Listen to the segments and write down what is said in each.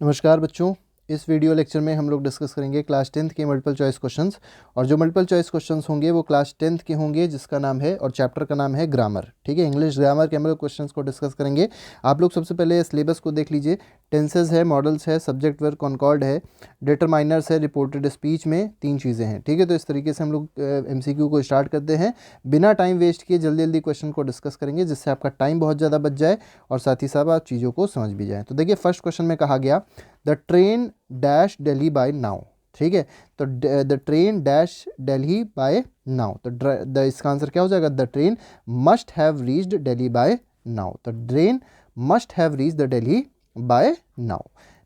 नमस्कार बच्चों, इस वीडियो लेक्चर में हम लोग डिस्कस करेंगे क्लास 10th के मल्टीपल चॉइस क्वेश्चंस। और जो मल्टीपल चॉइस क्वेश्चंस होंगे वो क्लास 10th के होंगे, जिसका नाम है और चैप्टर का नाम है ग्रामर। ठीक है, इंग्लिश ग्रामर के हम लोग क्वेश्चंस को डिस्कस करेंगे। आप लोग सबसे पहले सिलेबस को देख लीजिए। टेंसेज है, मॉडल्स है, सब्जेक्ट वर्ब कॉनकॉर्ड है, डिटरमाइनर्स है, रिपोर्टेड स्पीच में 3 चीज़ें हैं। ठीक है, तो इस तरीके से हम लोग MCQ को स्टार्ट करते हैं। बिना टाइम वेस्ट किए जल्दी जल्दी क्वेश्चन को डिस्कस करेंगे, जिससे आपका टाइम बहुत ज़्यादा बच जाए और साथ ही साथ आप चीज़ों को समझ भी जाएँ। तो देखिए, फर्स्ट क्वेश्चन में कहा गया the train dash Delhi by now. ठीक है, तो the train dash Delhi by now, तो इसका आंसर क्या हो जाएगा? The train must have reached Delhi by now. तो train must have reached the Delhi by now.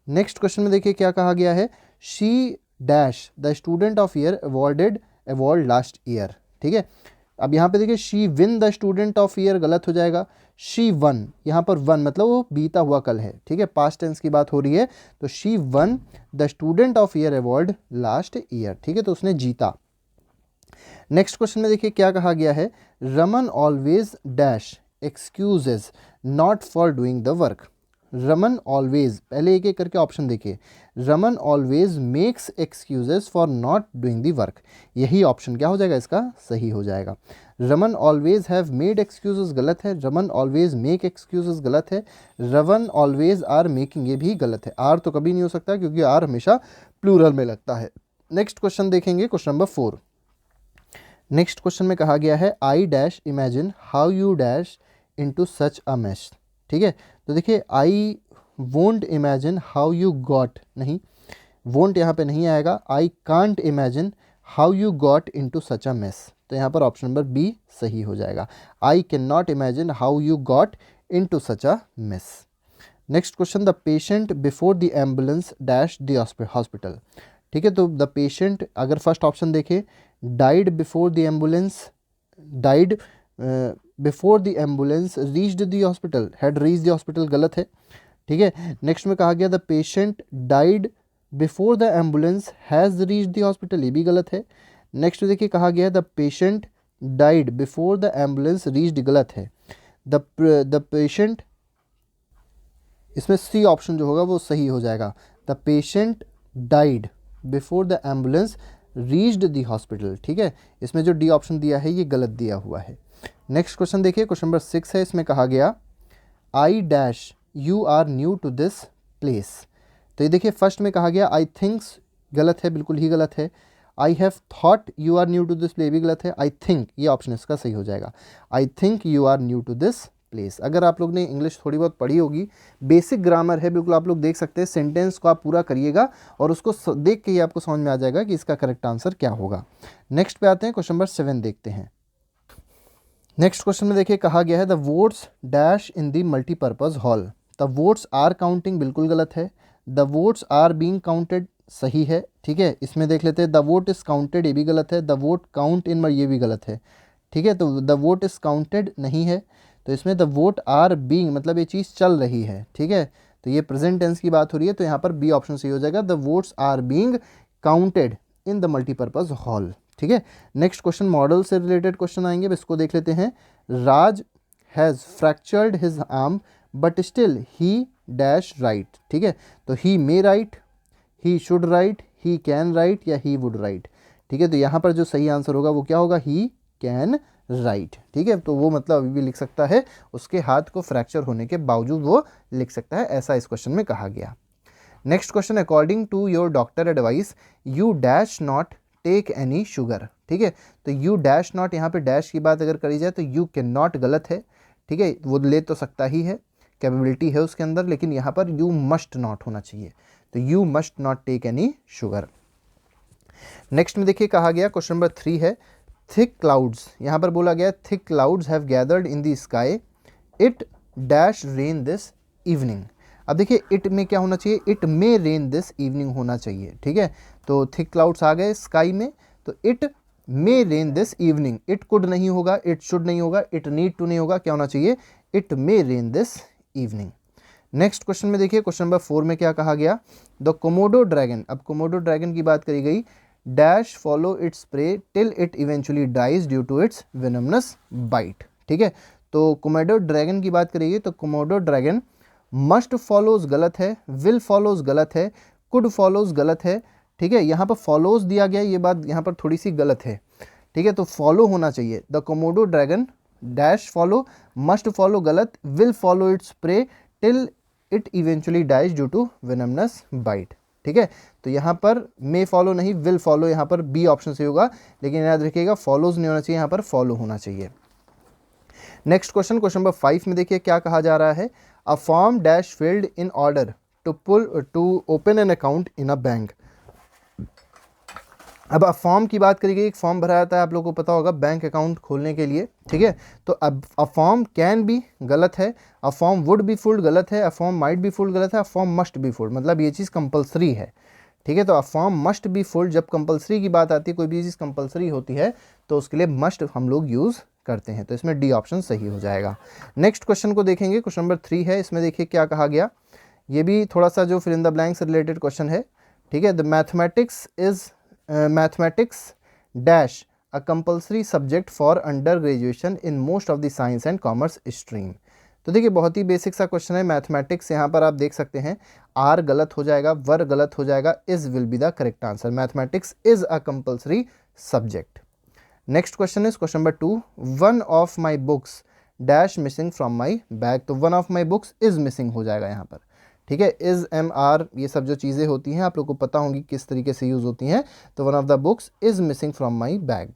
Next question में देखिए क्या कहा गया है। She dash the student of year award last year. ठीक है, अब यहाँ पे देखिए she win the student of year गलत हो जाएगा। शी वन, यहाँ पर वन मतलब वो बीता हुआ कल है। ठीक है, पास्ट टेंस की बात हो रही है, तो she one the student of year award last year. ठीक है, तो उसने जीता। नेक्स्ट क्वेश्चन में देखिए क्या कहा गया है। Raman always dash excuses not for doing the work. Raman always, पहले एक एक करके ऑप्शन देखिए। Raman always makes excuses for not doing the work, यही ऑप्शन क्या हो जाएगा? इसका सही हो जाएगा। Raman always have made excuses गलत है। रमन ऑलवेज मेक एक्सक्यूजेस गलत है। रमन ऑलवेज आर मेकिंग, ये भी गलत है। आर तो कभी नहीं हो सकता, क्योंकि आर हमेशा प्लूरल में लगता है। नेक्स्ट क्वेश्चन देखेंगे, क्वेश्चन नंबर 4। नेक्स्ट क्वेश्चन में कहा गया है I dash imagine how you dash into such a mess. ठीक है, तो देखिए I won't imagine how you got, नहीं, वोंट यहाँ पे नहीं आएगा। I can't imagine how you got into such a mess, तो यहाँ पर ऑप्शन नंबर बी सही हो जाएगा। I can not imagine how you got into such a mess. Next question, the patient before the ambulance dash the hospital. ठीक है, तो the patient, अगर फर्स्ट ऑप्शन देखें, died before the ambulance, died before the ambulance reached the hospital, had reached the hospital गलत है। ठीक है, next में कहा गया the patient died before the ambulance has reached the hospital, ये भी गलत है। नेक्स्ट देखिए कहा गया the patient died before the ambulance reached, गलत है। द पेशेंट, इसमें सी ऑप्शन जो होगा वो सही हो जाएगा। The patient died before the ambulance reached the hospital. ठीक है, इसमें जो डी ऑप्शन दिया है ये गलत दिया हुआ है। नेक्स्ट क्वेश्चन देखिए, क्वेश्चन नंबर 6 है। इसमें कहा गया I dash you are new to this place. तो ये देखिए फर्स्ट में कहा गया आई थिंक्स, गलत है, बिल्कुल ही गलत है। I have thought you are new to this place भी गलत है। आई थिंक, ये ऑप्शन इसका सही हो जाएगा। I think you are new to this place. अगर आप लोग ने इंग्लिश थोड़ी बहुत पढ़ी होगी, बेसिक ग्रामर है, बिल्कुल आप लोग देख सकते हैं। सेंटेंस को आप पूरा करिएगा और उसको देख के ही आपको समझ में आ जाएगा कि इसका करेक्ट आंसर क्या होगा। नेक्स्ट पे आते हैं, क्वेश्चन नंबर 7 देखते हैं। नेक्स्ट क्वेश्चन में देखिए कहा गया है the votes dash in the multipurpose hall. The votes are counting, बिल्कुल गलत है। The votes are being counted, सही है। ठीक है, इसमें देख लेते हैं द वोट इज काउंटेड, ये भी गलत है। द वोट काउंट इन, ये भी गलत है। ठीक है, तो द वोट इज काउंटेड नहीं है। तो इसमें द वोट आर बीइंग मतलब ये चीज़ चल रही है। ठीक है, तो ये प्रेजेंट टेंस की बात हो रही है, तो यहाँ पर बी ऑप्शन सही हो जाएगा। The votes are being counted in the multipurpose hall. ठीक है, नेक्स्ट क्वेश्चन मॉडल से रिलेटेड क्वेश्चन आएंगे, इसको देख लेते हैं। Raj has fractured his arm but still he dash write. ठीक है, तो he may write, he should write, he can write या ही वुड राइट। ठीक है, तो यहाँ पर जो सही आंसर होगा वो क्या होगा? ही कैन राइट। ठीक है, तो वो मतलब अभी भी लिख सकता है, उसके हाथ को फ्रैक्चर होने के बावजूद वो लिख सकता है, ऐसा इस क्वेश्चन में कहा गया। Next question, according to your doctor advice you dash not take any sugar. ठीक है, तो यू डैश नॉट, यहाँ पे डैश की बात अगर करी जाए तो यू कैन नॉट गलत है। ठीक है, वो ले तो सकता ही है, कैपेबिलिटी है उसके अंदर, लेकिन यहाँ पर यू मस्ट नॉट होना चाहिए, तो you must not take any sugar. Next में देखिए कहा गया, क्वेश्चन नंबर 3 है थिक क्लाउड्स। यहाँ पर बोला गया thick clouds have gathered in the sky, it dash rain this evening. अब देखिए इट में क्या होना चाहिए? It may rain this evening होना चाहिए। ठीक है, तो थिक क्लाउड्स आ गए स्काई में, तो it may rain this evening. It could नहीं होगा, इट शुड नहीं होगा, इट नीड टू नहीं होगा, क्या होना चाहिए? It may rain this evening. Next question में देखिए, क्वेश्चन नंबर 4 में क्या कहा गया? द कोमोडो ड्रैगन, अब कोमोडो ड्रैगन की बात करी गई, dash follow its prey till it eventually dies due to its venomous bite. ठीक है, तो कोमोडो ड्रैगन की बात करेंगे तो कोमोडो ड्रैगन मस्ट फॉलोज गलत है, विल फॉलोज गलत है, कुड फॉलोज गलत है, ठीक है। यहाँ पर फॉलोज दिया गया, ये बात यहाँ पर थोड़ी सी गलत है, ठीक है। तो फॉलो होना चाहिए, the Komodo dragon dash follow, must follow गलत, will follow its prey till it eventually dies due to venomous bite, ठीक है। तो यहाँ पर मे फॉलो नहीं, विल फॉलो, यहाँ पर बी ऑप्शन से होगा, लेकिन याद रखिएगा फॉलोज नहीं होना चाहिए, यहाँ पर फॉलो होना चाहिए। नेक्स्ट क्वेश्चन, क्वेश्चन नंबर 5 में देखिए क्या कहा जा रहा है, a form dash filled in order to open an account in a bank. अब आप फॉर्म की बात करिए, एक फॉर्म भरा जाता है, आप लोगों को पता होगा बैंक अकाउंट खोलने के लिए, ठीक है। तो अब अ फॉर्म कैन बी गलत है, अ फॉर्म वुड बी फुल्ड गलत है, अ फॉर्म माइट बी फुल्ड गलत है, अ फॉर्म मस्ट बी फुल्ड, मतलब ये चीज़ कंपलसरी है, ठीक है। तो अ फॉर्म मस्ट बी फुल्ड, जब कंपलसरी की बात आती है, कोई भी चीज़ कंपलसरी होती है तो उसके लिए मस्ट हम लोग यूज़ करते हैं, तो इसमें डी ऑप्शन सही हो जाएगा। नेक्स्ट क्वेश्चन को देखेंगे, क्वेश्चन नंबर 3 है, इसमें देखिए क्या कहा गया, ये भी थोड़ा सा जो फिल इन द ब्लैंक से रिलेटेड क्वेश्चन है, ठीक है। The mathematics dash a compulsory subject for under graduation in most of the science and commerce stream. तो देखिए बहुत ही बेसिक सा क्वेश्चन है, मैथमेटिक्स, यहाँ पर आप देख सकते हैं आर गलत हो जाएगा, वर गलत हो जाएगा, is will be the correct answer, mathematics is a compulsory subject. Next question is question number 2, one of my books dash missing from my bag. तो one of my books is missing हो जाएगा यहाँ पर, ठीक है। Is, M, are, ये सब जो चीज़ें होती हैं आप लोग को पता होंगी किस तरीके से यूज़ होती हैं, तो one of the books is missing from my bag.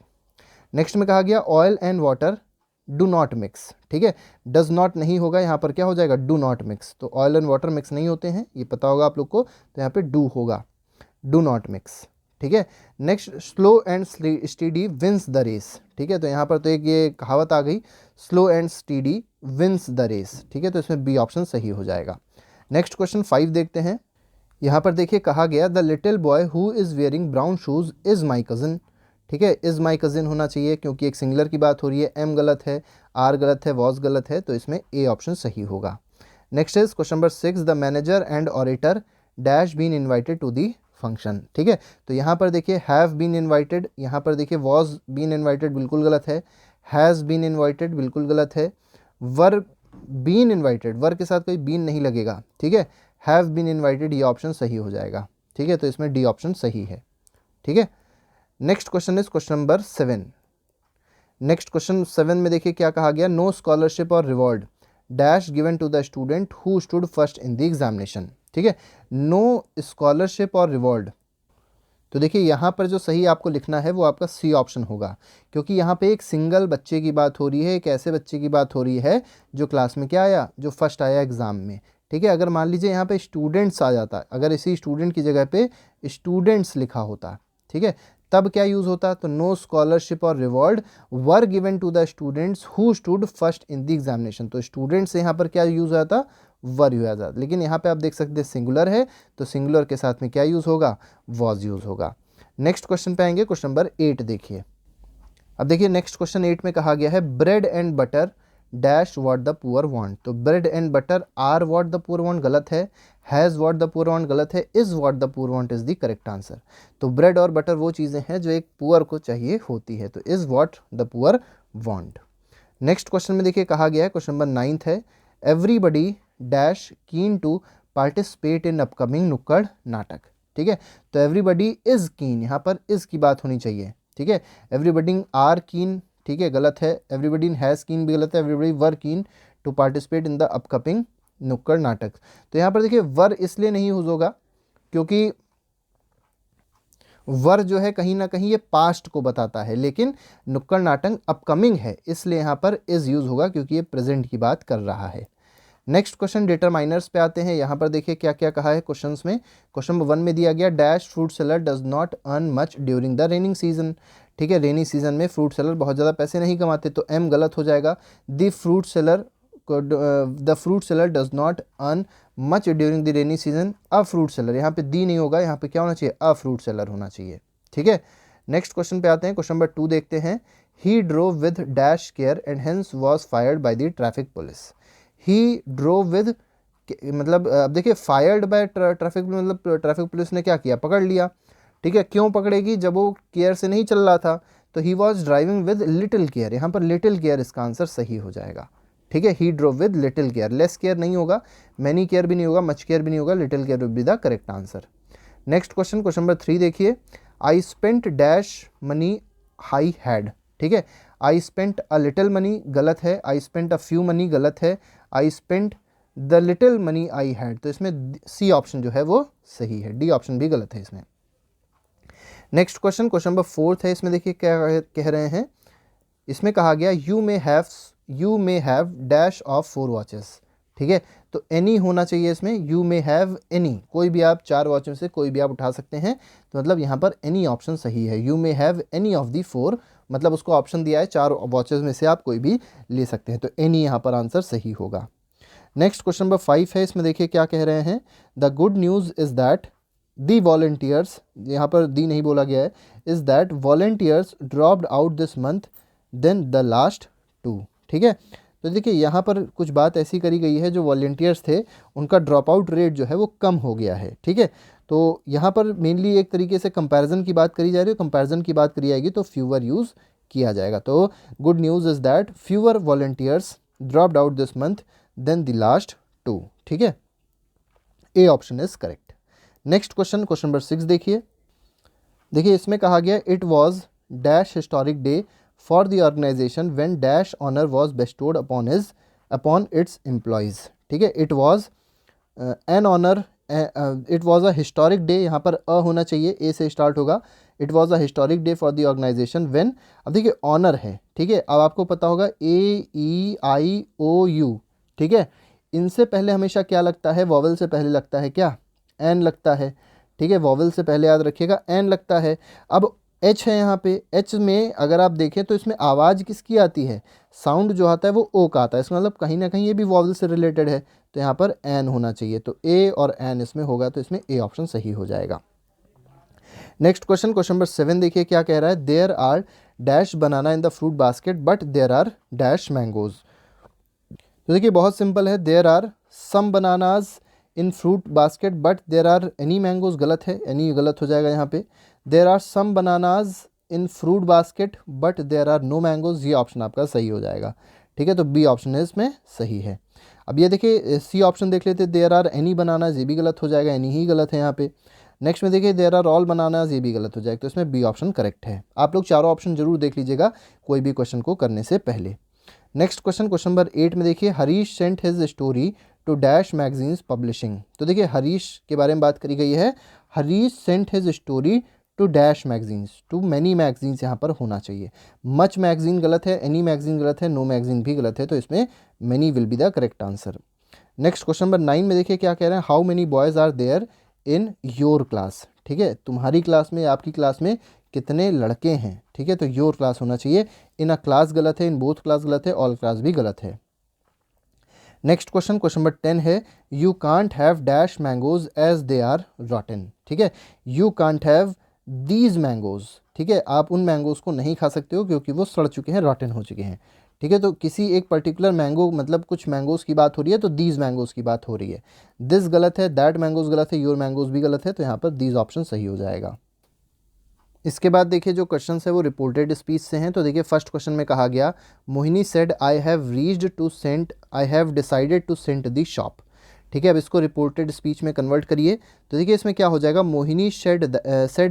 Next में कहा गया oil and water do not mix, ठीक है। डज नॉट नहीं होगा, यहाँ पर क्या हो जाएगा, डू नॉट मिक्स, तो ऑयल एंड वाटर मिक्स नहीं होते हैं, ये पता होगा आप लोग को, तो यहाँ पे डू होगा, डू नॉट मिक्स, ठीक है। Next, slow and steady wins the race, ठीक है। तो यहाँ पर तो एक ये कहावत आ गई, slow and steady wins the race, ठीक है। तो इसमें बी ऑप्शन सही हो जाएगा। नेक्स्ट क्वेश्चन 5 देखते हैं, यहाँ पर देखिए कहा गया the little boy who is wearing brown shoes is my cousin, ठीक है। इज़ माई कज़न होना चाहिए क्योंकि एक सिंगुलर की बात हो रही है, एम गलत है, आर गलत है, वॉज गलत है, तो इसमें ए ऑप्शन सही होगा। Next is question number 6, the manager and auditor dash been invited to the function, ठीक है। तो यहाँ पर देखिए हैव बीन इन्वाइटेड, यहाँ पर देखिए वॉज बीन इन्वाइटेड बिल्कुल गलत है, हैज़ बीन इन्वाइटेड बिल्कुल गलत है, वर बीन इन्वाइटेड, वर के साथ कोई बीन नहीं लगेगा, ठीक है। हैव बीन इन्वाइटेड, ये ऑप्शन सही हो जाएगा, ठीक है। तो इसमें डी ऑप्शन सही है, ठीक है। Next question is question number 7। Next question 7 में देखिए क्या कहा गया, no scholarship or reward dash given to the student who stood first in the examination, ठीक है। नो स्कॉलरशिप और रिवॉर्ड, तो देखिए यहाँ पर जो सही आपको लिखना है वो आपका सी ऑप्शन होगा, क्योंकि यहाँ पे एक सिंगल बच्चे की बात हो रही है, एक ऐसे बच्चे की बात हो रही है जो क्लास में क्या आया, जो फर्स्ट आया एग्ज़ाम में, ठीक है। अगर मान लीजिए यहाँ पे स्टूडेंट्स आ जाता, अगर इसी स्टूडेंट की जगह पे स्टूडेंट्स लिखा होता, ठीक है, तब क्या यूज़ होता, तो no scholarship or reward were given to the students who stood first in the examination, तो स्टूडेंट्स यहाँ पर क्या यूज़ आता, वर यूज़ आता, लेकिन यहाँ पे आप देख सकते हैं सिंगुलर है, तो सिंगुलर के साथ में क्या यूज़ होगा, वॉज यूज़ होगा। नेक्स्ट क्वेश्चन पे आएंगे, क्वेश्चन नंबर 8 देखिए। अब देखिए नेक्स्ट क्वेश्चन 8 में कहा गया है bread and butter dash what the poor want. तो bread and butter are what the poor want गलत है, has what the poor want गलत है, is what the poor want is the correct answer. तो ब्रेड और butter वो चीज़ें हैं जो एक पुअर को चाहिए होती है, तो is what the poor want. Next question में देखिए कहा गया है, क्वेश्चन नंबर 9 है, everybody dash keen to participate in upcoming nukkad natak, ठीक है। तो एवरीबडी इज़ कीन, यहाँ पर इज़ की बात होनी चाहिए, ठीक है। एवरीबडी आर कीन, ठीक है, गलत है, एवरीबडी हैज़ कीन भी गलत है, everybody were keen to participate in the upcoming nukkad natak. तो यहाँ पर देखिए वर इसलिए नहीं यूज़ होगा क्योंकि वर जो है कहीं ना कहीं ये पास्ट को बताता है, लेकिन नुक्कड़ नाटक अपकमिंग है, इसलिए यहाँ पर इज़ यूज़ होगा क्योंकि ये प्रेजेंट की बात कर रहा है। नेक्स्ट क्वेश्चन डिटरमाइनर्स पे आते हैं, यहाँ पर देखिए क्या क्या कहा है क्वेश्चंस में। क्वेश्चन नंबर 1 में दिया गया dash fruit seller does not earn much during the raining season, ठीक है। रेनी सीजन में फ्रूट सेलर बहुत ज़्यादा पैसे नहीं कमाते, तो एम गलत हो जाएगा। The fruit seller does not earn much during the rainy season, a fruit seller, यहाँ पे दी नहीं होगा, यहाँ पे क्या होना चाहिए, अ फ्रूट सेलर होना चाहिए, ठीक है। नेक्स्ट क्वेश्चन पे आते हैं, क्वेश्चन नंबर 2 देखते हैं, he drove with dash care and hence was fired by the traffic police. He drove with, मतलब अब देखिए फायर्ड बाय ट्रैफिक, मतलब ट्रैफिक पुलिस ने क्या किया, पकड़ लिया, ठीक है। क्यों पकड़ेगी, जब वो केयर से नहीं चल रहा था, तो he was driving with little care, यहाँ पर लिटिल केयर इसका आंसर सही हो जाएगा, ठीक है, he drove with little care, less care नहीं होगा, मैनी केयर भी नहीं होगा, मच केयर भी नहीं होगा, little care will be the correct answer. Next question, question number 3 देखिए, I spent dash money I had, ठीक है, I spent a little money गलत है, I spent a few money गलत है, I spent the little money I had, तो इसमें C option जो है वो सही है, डी ऑप्शन भी गलत है इसमें। नेक्स्ट क्वेश्चन, क्वेश्चन नंबर 4 है, इसमें देखिए क्या कह रहे हैं, इसमें कहा गया you may have dash of 4 watches, ठीक है, तो एनी होना चाहिए इसमें, यू मे हैव एनी, कोई भी आप 4 वॉच में से कोई भी आप उठा सकते हैं, तो मतलब यहाँ पर एनी ऑप्शन सही है, you may have any of the 4, मतलब उसको ऑप्शन दिया है 4 वॉचेस में से आप कोई भी ले सकते हैं, तो एनी यहाँ पर आंसर सही होगा। नेक्स्ट क्वेश्चन नंबर 5 है, इसमें देखिए क्या कह रहे हैं, the good news is that the volunteers, यहाँ पर दी नहीं बोला गया है, is that volunteers dropped out this month than the last 2, ठीक है, तो देखिए यहाँ पर कुछ बात ऐसी करी गई है, जो वॉलंटियर्स थे उनका ड्रॉप आउट रेट जो है वो कम हो गया है, ठीक है, तो यहाँ पर मेनली एक तरीके से कंपैरिजन की बात करी जा रही है, कंपैरिजन की बात करी जाएगी तो फ्यूअर यूज़ किया जाएगा, तो good news is that fewer volunteers dropped out this month than the last 2, ठीक है, A option is correct. Next question, question number 6 देखिए, इसमें कहा गया it was dash historic day for the organisation when dash honour was bestowed upon its employees, ठीक है, it was an honour, it was a historic day, यहाँ पर a होना चाहिए, ए से स्टार्ट होगा, it was a historic day for the organisation when, अब देखिए ऑनर है, ठीक है, अब आपको पता होगा AEIOU, ठीक है, इनसे पहले हमेशा क्या लगता है, वॉवल से पहले लगता है क्या, एन लगता है, ठीक है, वॉवल से पहले याद रखिएगा एन लगता है। अब एच है यहाँ पे, एच में अगर आप देखें तो इसमें आवाज़ किसकी आती है, साउंड जो आता है वो ओ का आता है, इसका मतलब कहीं ना कहीं ये भी वॉवल से रिलेटेड है, तो यहाँ पर एन होना चाहिए, तो ए और एन इसमें होगा, तो इसमें ए ऑप्शन सही हो जाएगा। नेक्स्ट क्वेश्चन, क्वेश्चन नंबर 7 देखिए क्या कह रहा है, there are dash banana in the fruit basket but there are dash mangoes, तो देखिए बहुत सिंपल है, there are some bananas in fruit basket but there are any mangoes, गलत है, एनी गलत हो जाएगा यहाँ पे, there are some bananas in fruit basket but there are no mangoes, ये ऑप्शन आपका सही हो जाएगा, ठीक है, तो बी ऑप्शन इसमें सही है। अब ये देखिए सी ऑप्शन देख लेते, देयर आर एनी बनानाज, ये भी गलत हो जाएगा, एनी ही गलत है यहाँ पे। नेक्स्ट में देखिए देयर आर ऑल बनानाज, ये भी गलत हो जाएगा, तो इसमें बी ऑप्शन करेक्ट है। आप लोग चारों ऑप्शन जरूर देख लीजिएगा कोई भी क्वेश्चन को करने से पहले। नेक्स्ट क्वेश्चन, क्वेश्चन नंबर 8 में देखिए, Harish sent his story to dash magazines publishing, तो देखिए हरीश के बारे में बात करी गई है, Harish sent his story to dash magazines, to many magazines यहाँ पर होना चाहिए, मच मैगजीन गलत है, एनी मैगजीन गलत है, नो मैगजीन भी गलत है, तो इसमें many will be the correct answer. Next question number 9 में देखिए क्या कह रहे हैं, how many boys are there in your class, ठीक है, तुम्हारी क्लास में, आपकी क्लास में कितने लड़के हैं, ठीक है, तो योर क्लास होना चाहिए, इन अ क्लास गलत है, इन बोथ क्लास गलत है, ऑल क्लास भी गलत है। नेक्स्ट क्वेश्चन, क्वेश्चन नंबर 10 है, you can't have dash mangoes as they are rotten, ठीक है, you can't have these mangoes, ठीक है, आप उन मैंगोज को नहीं खा सकते हो क्योंकि वो सड़ चुके हैं, रॉटन हो चुके हैं, ठीक है, तो किसी एक पर्टिकुलर मैंगो, मतलब कुछ मैंगोज की बात हो रही है, तो दीज मैंगोज की बात हो रही है, दिस गलत है, दैट मैंगोज गलत है, योर मैंगोज भी गलत है, तो यहाँ पर दीज ऑप्शन सही हो जाएगा। इसके बाद देखिए जो क्वेश्चन है वो रिपोर्टेड स्पीच से हैं, तो देखिए फर्स्ट क्वेश्चन में कहा गया, Mohini said I have decided to sent the shop, ठीक है, अब इसको रिपोर्टेड स्पीच में कन्वर्ट करिए, तो देखिए इसमें क्या हो जाएगा, Mohini said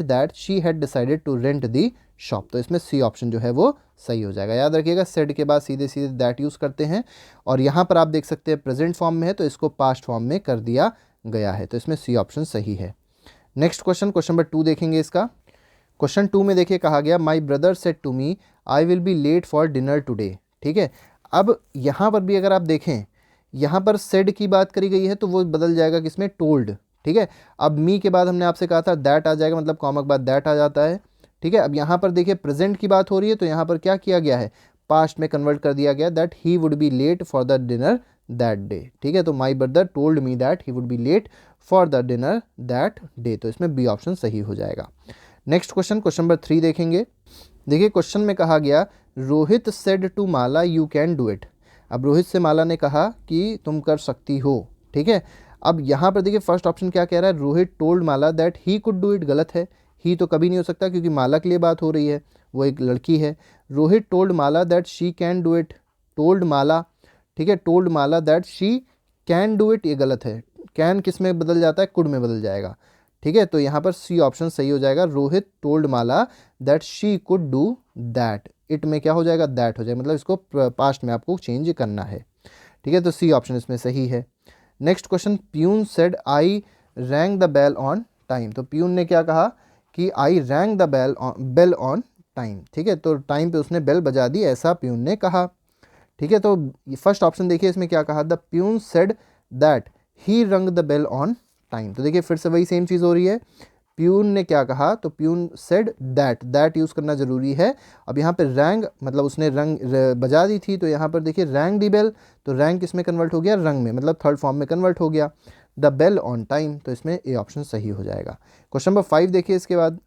that she had decided to rent the shop, तो इसमें सी ऑप्शन जो है वो सही हो जाएगा। याद रखिएगा सेड के बाद सीधे सीधे दैट यूज़ करते हैं, और यहाँ पर आप देख सकते हैं प्रेजेंट फॉर्म में है तो इसको पास्ट फॉर्म में कर दिया गया है, तो इसमें सी ऑप्शन सही है। नेक्स्ट क्वेश्चन, क्वेश्चन नंबर 2 देखेंगे इसका। क्वेश्चन 2 में देखिए कहा गया, my brother said to me I will be late for dinner today, ठीक है, अब यहाँ पर भी अगर आप देखें, यहाँ पर सेड की बात करी गई है तो वो बदल जाएगा किसमें, टोल्ड, ठीक है, अब मी के बाद हमने आपसे कहा था दैट आ जाएगा, मतलब कॉमा के बाद दैट आ जाता है, ठीक है, अब यहाँ पर देखिए प्रेजेंट की बात हो रही है तो यहाँ पर क्या किया गया है, पास्ट में कन्वर्ट कर दिया गया, that he would be late for the dinner that day, ठीक है, तो my brother told me that he would be late for the dinner that day, तो इसमें बी ऑप्शन सही हो जाएगा। नेक्स्ट क्वेश्चन, क्वेश्चन नंबर 3 देखेंगे, देखिए क्वेश्चन में कहा गया, Rohit said to Mala you can do it, अब रोहित से माला ने कहा कि तुम कर सकती हो, ठीक है, अब यहाँ पर देखिए फर्स्ट ऑप्शन क्या कह रहा है, Rohit told Mala that he could do it, गलत है, ही तो कभी नहीं हो सकता क्योंकि माला के लिए बात हो रही है, वो एक लड़की है, Rohit told Mala that she can do it, told Mala, ठीक है, told Mala that she can do it, ये गलत है। कैन किस में बदल जाता है, कुड में बदल जाएगा। ठीक है, तो यहाँ पर सी ऑप्शन सही हो जाएगा। Rohit told Mala that she could do that, it में क्या हो जाएगा, दैट हो जाएगा, मतलब इसको पास्ट में आपको चेंज करना है। ठीक है, तो सी ऑप्शन इसमें सही है। Next question, peon said I rang the bell on time. तो प्यून ने क्या कहा कि I rang the bell on time. ठीक है, तो टाइम पे उसने बेल बजा दी, ऐसा प्यून ने कहा। ठीक है, तो फर्स्ट ऑप्शन देखिए इसमें क्या कहा, द प्यून सेड दैट ही रंग द बेल ऑन टाइम। तो देखिए फिर से वही सेम चीज़ हो रही है। प्यून ने क्या कहा, तो प्यून सेड दैट यूज़ करना ज़रूरी है। अब यहाँ पे रैंग मतलब उसने बजा दी थी, तो यहाँ पर देखिए रैंग दी बेल, तो रैंग किस में कन्वर्ट हो गया, रंग में, मतलब थर्ड फॉर्म में कन्वर्ट हो गया। द बेल ऑन टाइम, तो इसमें ए ऑप्शन सही हो जाएगा। क्वेश्चन नंबर 5 देखिए इसके बाद।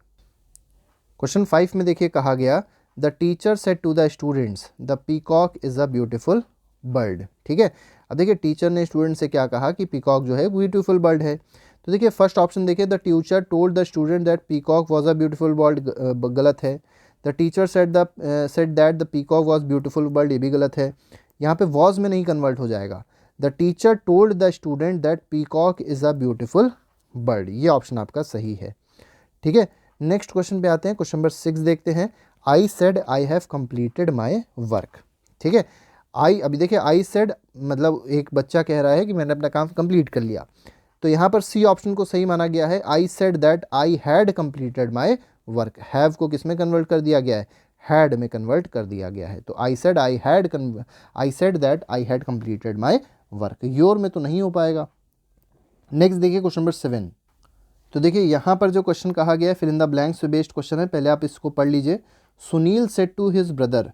क्वेश्चन 5 में देखिए कहा गया, the teacher said to the students the peacock is a beautiful bird. ठीक है, अब देखिए टीचर ने स्टूडेंट से क्या कहा कि पीकॉक जो है ब्यूटीफुल बर्ड है। तो देखिए फर्स्ट ऑप्शन देखिए, the teacher told the student that peacock was a beautiful bird, गलत है। The teacher said that the peacock was beautiful bird, ये भी गलत है। यहाँ पे वॉज में नहीं कन्वर्ट हो जाएगा। The teacher told the student that peacock is a beautiful bird, ये ऑप्शन आपका सही है। ठीक है, नेक्स्ट क्वेश्चन पे आते हैं। क्वेश्चन नंबर 6 देखते हैं। I said I have completed my work. ठीक है, आई, अभी देखिए आई सेड मतलब एक बच्चा कह रहा है कि मैंने अपना काम कंप्लीट कर लिया, तो यहाँ पर सी ऑप्शन को सही माना गया है। I said that I had completed my work, have को किस में कन्वर्ट कर दिया गया है, हैड में कन्वर्ट कर दिया गया है। तो I said that I had completed my work, your में तो नहीं हो पाएगा। नेक्स्ट देखिए क्वेश्चन नंबर 7। तो देखिए यहाँ पर जो क्वेश्चन कहा गया है फिल इन द ब्लैंक्स से बेस्ड क्वेश्चन है, पहले आप इसको पढ़ लीजिए। Sunil said to his brother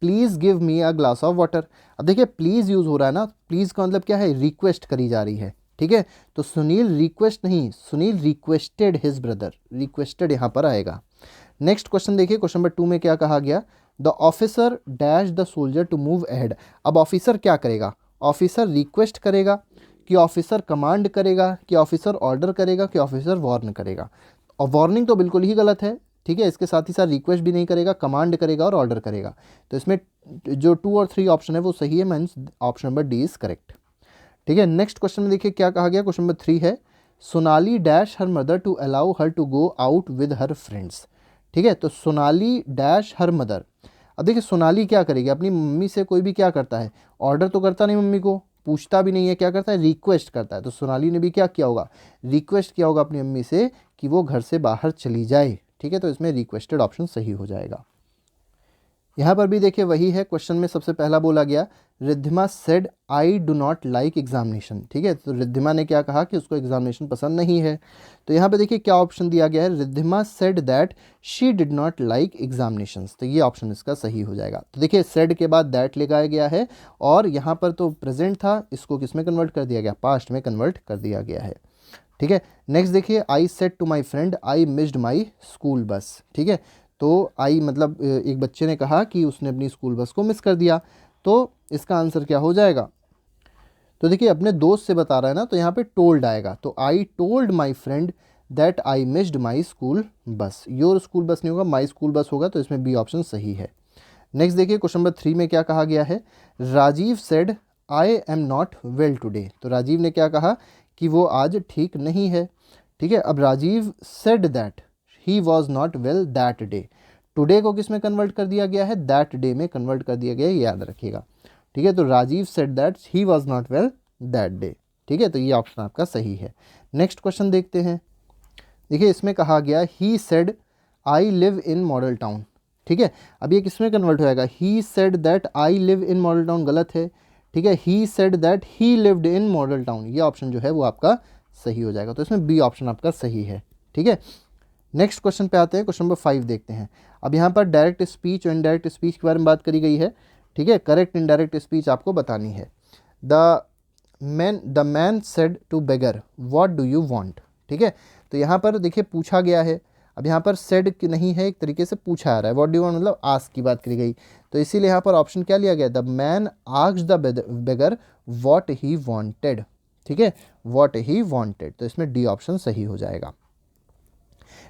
please give me a glass of water. अब देखिए प्लीज़ यूज़ हो रहा है ना, प्लीज़ का मतलब क्या है, रिक्वेस्ट करी जा रही है। ठीक है, तो सुनील रिक्वेस्ट नहीं, Sunil requested his brother, requested यहाँ पर आएगा। नेक्स्ट क्वेश्चन देखिए, क्वेश्चन नंबर 2 में क्या कहा गया, the officer dash the soldier to move ahead. अब ऑफिसर क्या करेगा, ऑफिसर रिक्वेस्ट करेगा कि ऑफिसर कमांड करेगा, कि ऑफिसर ऑर्डर करेगा, कि ऑफिसर वार्न करेगा। और वार्निंग तो बिल्कुल ही गलत है। ठीक है, इसके साथ ही साथ रिक्वेस्ट भी नहीं करेगा, कमांड करेगा और ऑर्डर करेगा। तो इसमें जो 2 और 3 ऑप्शन है वो सही है, means option number D is correct. ठीक है, नेक्स्ट क्वेश्चन में देखिए क्या कहा गया, क्वेश्चन नंबर 3 है, Sonali dash her mother to allow her to go out with her friends. ठीक है, तो सोनाली डैश हर मदर। अब देखिए सोनाली क्या करेगी, अपनी मम्मी से कोई भी क्या करता है, ऑर्डर तो करता नहीं, मम्मी को पूछता भी नहीं है, क्या करता है, रिक्वेस्ट करता है। तो सोनाली ने भी क्या किया होगा, रिक्वेस्ट किया होगा अपनी मम्मी से कि वो घर से बाहर चली जाए। ठीक है, तो इसमें रिक्वेस्टेड ऑप्शन सही हो जाएगा। यहाँ पर भी देखिए वही है, क्वेश्चन में सबसे पहला बोला गया, Riddhima said I do not like examination. ठीक है, तो रिद्धिमा ने क्या कहा कि उसको एग्जामिनेशन पसंद नहीं है। तो यहाँ पे देखिए क्या ऑप्शन दिया गया है, Riddhima said that she did not like examinations, तो ये ऑप्शन इसका सही हो जाएगा। तो देखिए सेड के बाद दैट लगाया गया है, और यहाँ पर तो प्रेजेंट था, इसको किस में कन्वर्ट कर दिया गया, पास्ट में कन्वर्ट कर दिया गया है। ठीक है, नेक्स्ट देखिए, I said to my friend I missed my school bus. ठीक है, तो आई मतलब एक बच्चे ने कहा कि उसने अपनी स्कूल बस को मिस कर दिया, तो इसका आंसर क्या हो जाएगा, तो देखिए अपने दोस्त से बता रहा है ना, तो यहाँ पे टोल्ड आएगा। तो I told my friend that I missed my school बस, योर स्कूल बस नहीं होगा, माई स्कूल बस होगा, तो इसमें बी ऑप्शन सही है। नेक्स्ट देखिए क्वेश्चन नंबर 3 में क्या कहा गया है, Rajiv said I am not well today. तो राजीव ने क्या कहा कि वो आज ठीक नहीं है। ठीक है, अब Rajiv said that he was not well that day, today को किस में कन्वर्ट कर दिया गया है, दैट डे में कन्वर्ट कर दिया गया है, याद रखिएगा। ठीक है, तो Rajiv said that he was not well that day. ठीक है, तो ये ऑप्शन आपका सही है। नेक्स्ट क्वेश्चन देखते हैं। देखिए इसमें कहा गया, he said I live in model town. ठीक है, अब ये किस में कन्वर्ट हो जाएगा, he said that I live in model town, गलत है। ठीक है, he said that he lived in model town, ये ऑप्शन जो है वो आपका सही हो जाएगा। तो इसमें बी ऑप्शन आपका सही है। ठीक है, नेक्स्ट क्वेश्चन पे आते हैं, क्वेश्चन नंबर 5 देखते हैं। अब यहाँ पर डायरेक्ट स्पीच और इनडायरेक्ट स्पीच के बारे में बात करी गई है। ठीक है, करेक्ट इनडायरेक्ट स्पीच आपको बतानी है। The man said to beggar what do you want. ठीक है, तो यहाँ पर देखिए पूछा गया है, अब यहाँ पर सेड नहीं है, एक तरीके से पूछा आ रहा है, व्हाट डू यू वांट मतलब आस्क की बात करी गई, तो इसीलिए यहाँ पर ऑप्शन क्या लिया गया, the man asked the beggar what he wanted. ठीक है, व्हाट ही वांटेड, तो इसमें डी ऑप्शन सही हो जाएगा।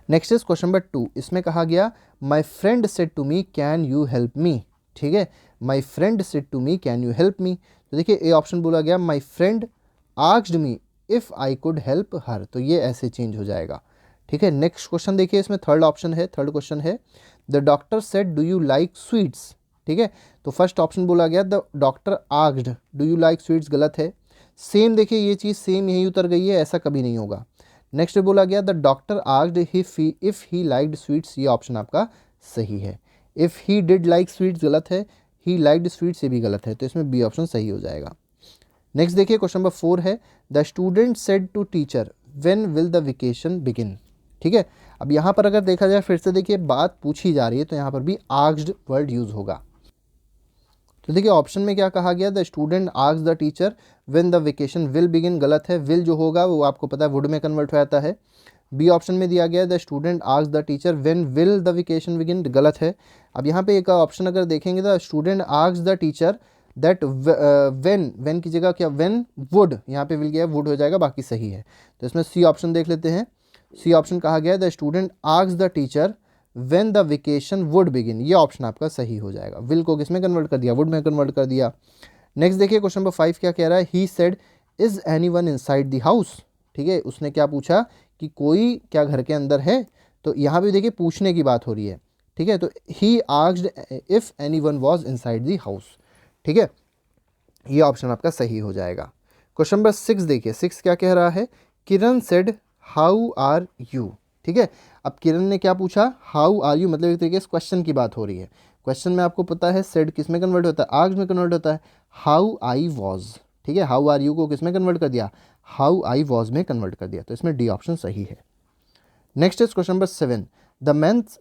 नेक्स्ट इज क्वेश्चन नंबर 2, इसमें कहा गया, my friend said to me can you help me. ठीक है, my friend said to me can you help me, तो देखिए ए ऑप्शन बोला गया my friend asked me if I could help her, तो ये ऐसे चेंज हो जाएगा। ठीक है, नेक्स्ट क्वेश्चन देखिए, इसमें थर्ड ऑप्शन है, थर्ड क्वेश्चन है the doctor said do you like sweets. ठीक है, तो फर्स्ट ऑप्शन बोला गया the doctor asked do you like sweets, गलत है। सेम देखिए ये चीज़ सेम यही उतर गई है, ऐसा कभी नहीं होगा। नेक्स्ट बोला गया the doctor asked if he liked sweets, ये ऑप्शन आपका सही है। If he did like sweets गलत है, ही लाइक्ड स्वीट्स ये भी गलत है, तो इसमें बी ऑप्शन सही हो जाएगा। नेक्स्ट देखिए क्वेश्चन नंबर 4 है the student said to teacher when will the vacation begin. ठीक है, अब यहाँ पर अगर देखा जाए फिर से देखिए बात पूछी जा रही है, तो यहाँ पर भी आस्क्ड वर्ड यूज़ होगा। तो देखिए ऑप्शन में क्या कहा गया the student asked the teacher when the vacation will begin, गलत है। विल जो होगा वो आपको पता है वुड में कन्वर्ट हो जाता है। बी ऑप्शन में दिया गया the student asked the teacher when will the vacation begin, गलत है। अब यहाँ पे एक ऑप्शन अगर देखेंगे the student asked the teacher that when की जगह क्या व्हेन वुड, यहाँ पे विल गया वुड हो जाएगा, बाकी सही है। तो इसमें सी ऑप्शन देख लेते हैं। सी ऑप्शन कहा गया the student asked the teacher when the vacation would begin, ये ऑप्शन आपका सही हो जाएगा। विल को किस में कन्वर्ट कर दिया, वुड में कन्वर्ट कर दिया। नेक्स्ट देखिए क्वेश्चन नंबर 5 क्या कह रहा है he said is anyone inside the house. ठीक है, उसने क्या पूछा कि कोई क्या घर के अंदर है, तो यहाँ भी देखिए पूछने की बात हो रही है। ठीक है, तो he asked if anyone was inside the house. ठीक है, ये ऑप्शन आपका सही हो जाएगा। क्वेश्चन नंबर 6 देखिए, 6 क्या कह रहा है किरण सेड हाउ आर यू। ठीक है, अब किरण ने क्या पूछा हाउ आर यू, मतलब एक तरीके से क्वेश्चन की बात हो रही है। क्वेश्चन में आपको पता है सेड किस में कन्वर्ट होता है, आस्क्ड में कन्वर्ट होता है, हाउ आई वॉज। ठीक है, हाउ आर यू को किस में कन्वर्ट कर दिया, हाउ आई वॉज में कन्वर्ट कर दिया, तो इसमें डी ऑप्शन सही है। Next is question number 7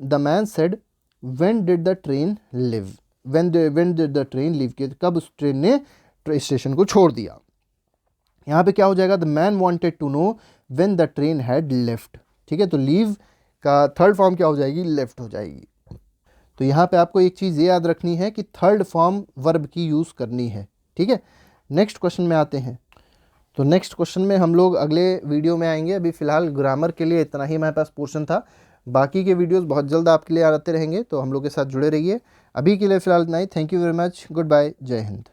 the man said when did the train live, when did the train leave, कब उस ट्रेन ने स्टेशन को छोड़ दिया। यहाँ पे क्या हो जाएगा the man wanted to know when the train had left. ठीक है, तो लीव का थर्ड फॉर्म क्या हो जाएगी, लेफ्ट हो जाएगी। तो यहाँ पे आपको एक चीज़ ये याद रखनी है कि थर्ड फॉर्म वर्ब की यूज़ करनी है। ठीक है, नेक्स्ट क्वेश्चन में आते हैं। तो नेक्स्ट क्वेश्चन में हम लोग अगले वीडियो में आएंगे। अभी फ़िलहाल ग्रामर के लिए इतना ही हमारे पास पोर्शन था, बाकी के वीडियोस बहुत जल्द आपके लिए आते रहेंगे, तो हम लोग के साथ जुड़े रहिए। अभी के लिए फ़िलहाल इतना ही। Thank you very much, good bye, जय हिंद।